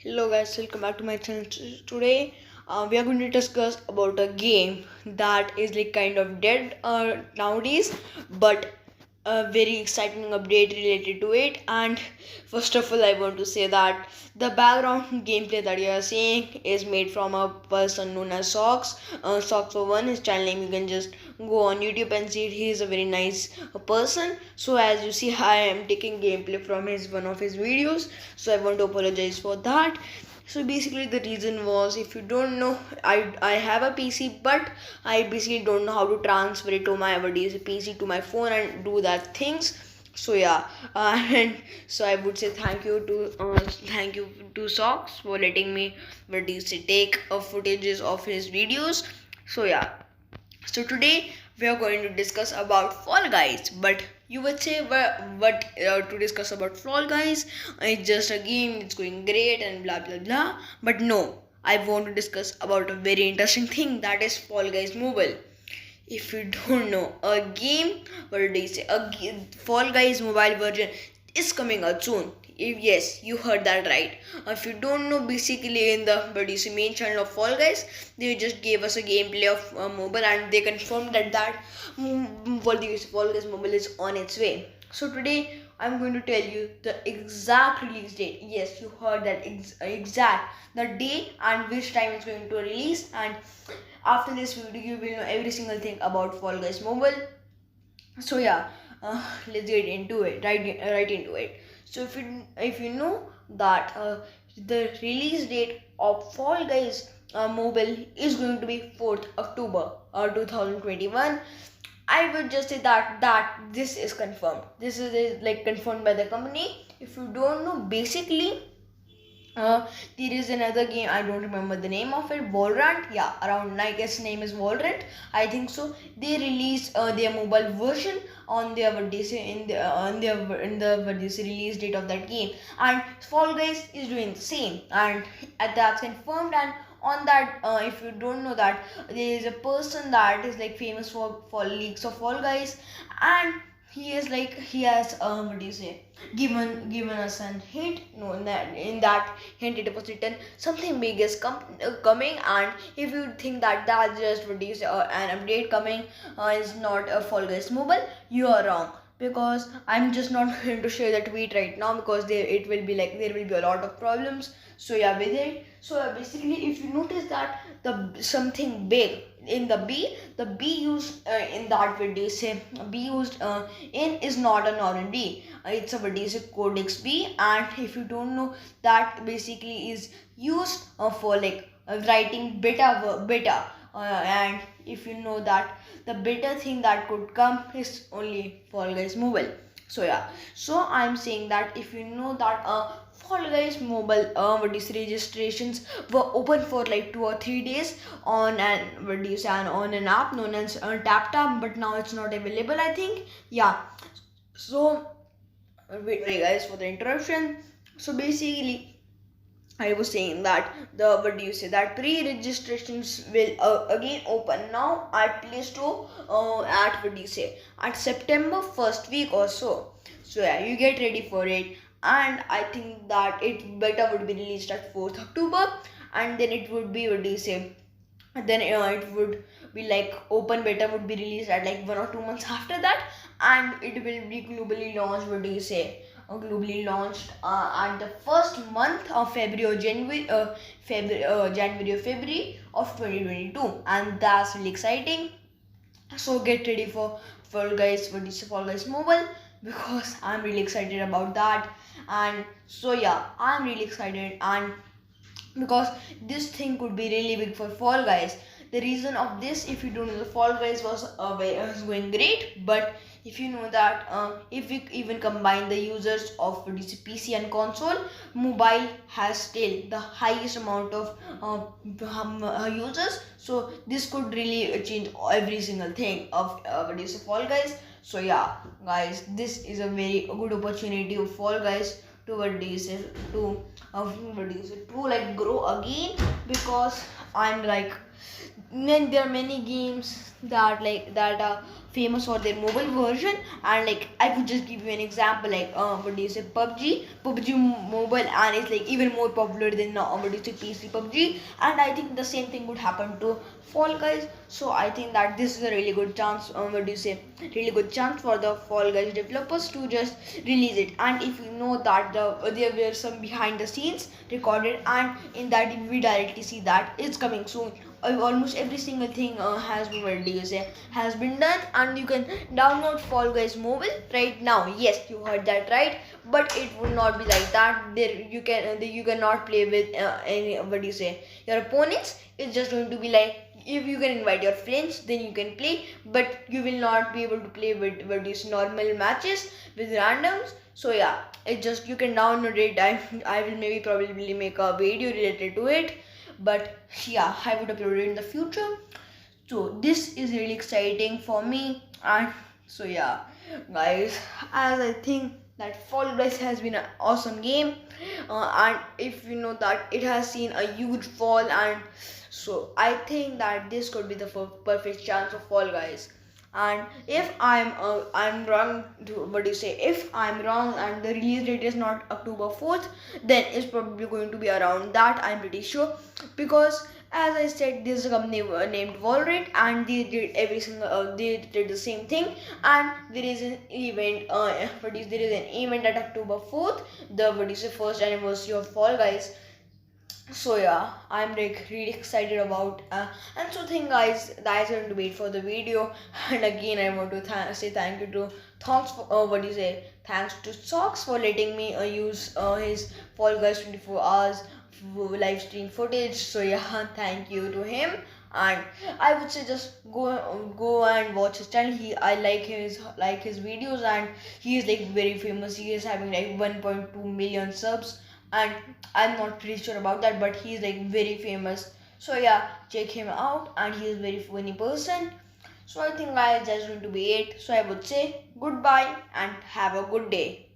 Hello guys, welcome back to my channel. Today we are going to discuss about a game that is like kind of dead nowadays, but a very exciting update related to it. And first of all, I want to say that the background gameplay that you are seeing is made from a person known as Socks. Socks for one, his channel name you can just go on YouTube and see it. He is a very nice person. So as you see, I am taking gameplay from his one of his videos. So I want to apologize for that. So basically the reason was, if you don't know, I have a PC, but I basically don't know how to transfer it to my PC to my phone and do that things. So yeah, and so I would say thank you to Socks for letting me take footages of his videos. So yeah, so today we are going to discuss about Fall Guys. But you would say, what to discuss about Fall Guys? It's just a game. It's going great and blah blah blah. But no, I want to discuss about a very interesting thing, that is Fall Guys Mobile. If you don't know, a game, what do you say? Fall Guys mobile version is coming out soon. Yes, you heard that right. If you don't know, basically in the main channel of Fall Guys, they just gave us a gameplay of mobile, and they confirmed that Fall Guys mobile is on its way. So today I'm going to tell you the exact release date. Yes, you heard that exact the day and which time it's going to release. And after this video, you will know every single thing about Fall Guys mobile. So yeah, let's get into it. Right into it. So if you know that the release date of Fall Guys mobile is going to be 4th October 2021. I would just say that this is confirmed. This is like confirmed by the company. If you don't know, basically there is another game, I don't remember the name of it. Valorant, yeah, around, I guess name is Valorant, I think so. They released their mobile version on their release date of that game, and Fall Guys is doing the same, and that's confirmed. And on that, if you don't know that, there is a person that is like famous for leaks of Fall Guys, and he has given us an hint. No, in that hint it was written something big is coming. And if you think that that's just an update coming, is not a Fall Guys mobile, you are wrong, because I'm just not going to share the tweet right now, because there will be a lot of problems. So yeah, with it, so basically, if you notice that the something big in the B used in that video, say B used in is not an R&D, it's a video say Codex B. And if you don't know, that basically is used for like writing beta, and if you know that the better thing that could come is only Fall Guys mobile. So yeah, so I'm saying that if you know that Fall Guys mobile registrations were open for like 2 or 3 days on on an app known as TapTap, but now it's not available, I think. Yeah, so sorry guys for the interruption. So basically, I was saying that that pre-registrations will again open now at Play Store at at September first week or so. So yeah, you get ready for it, and I think that it better would be released at 4th October, and then it would be then it would be like open beta would be released at like 1 or 2 months after that, and it will be globally launched. Globally launched at the first month of February or January, January or February of 2022, and that's really exciting. So get ready for Fall Guys mobile, because I'm really excited about that. And so yeah, I'm really excited, and because this thing could be really big for Fall Guys. The reason of this, if you don't know, the Fall Guys was going great, but if you know that if we even combine the users of PC and console, mobile has still the highest amount of users. So this could really change every single thing of Fall Guys. So yeah, guys, this is a very good opportunity of Fall Guys to to like grow again, because I'm like, then there are many games that famous for their mobile version. And like I could just give you an example, like what do you say, PUBG mobile, and it's like even more popular than what do you say, PC PUBG. And I think the same thing would happen to Fall Guys. So I think that this is a really good chance, what do you say, really good chance for the Fall Guys developers to just release it. And if you know that there were some behind the scenes recorded, and in that we directly see that it's coming soon. Almost every single thing has been, what do you say, has been done, and you can download Fall Guys mobile right now. Yes, you heard that right. But it would not be like that. There you cannot play with any, what do you say, your opponents. It's just going to be like, if you can invite your friends, then you can play, but you will not be able to play with, what do you say, normal matches with randoms. So yeah, it just, you can download it. I will maybe probably make a video related to it, but yeah, I would upload it in the future. So this is really exciting for me. And so yeah, guys, as I think that Fall Guys has been an awesome game, and if you know that it has seen a huge fall, and so I think that this could be the perfect chance of Fall Guys. And if I'm wrong, what do you say, if I'm wrong and the release date is not October 4th, then it's probably going to be around that, I'm pretty sure. Because as I said, this is a company named Valorant, and they did every single they did the same thing. And there is an event, there is an event at October 4th, the, what is the first anniversary of Fall Guys. So yeah, I'm like really excited about, and so think guys, that's going to wait for the video. And again, I want to say thank you to Thonks for, what do you say, thanks to Socks for letting me use his Fall Guys 24 hours live stream footage. So yeah, thank you to him. And I would say just go and watch his channel. I like his videos, and he is like very famous. He is having like 1.2 million subs, and I'm not pretty sure about that, but he's like very famous. So yeah, check him out, and he is very funny person. So I think guys, that's going to be it. So I would say goodbye and have a good day.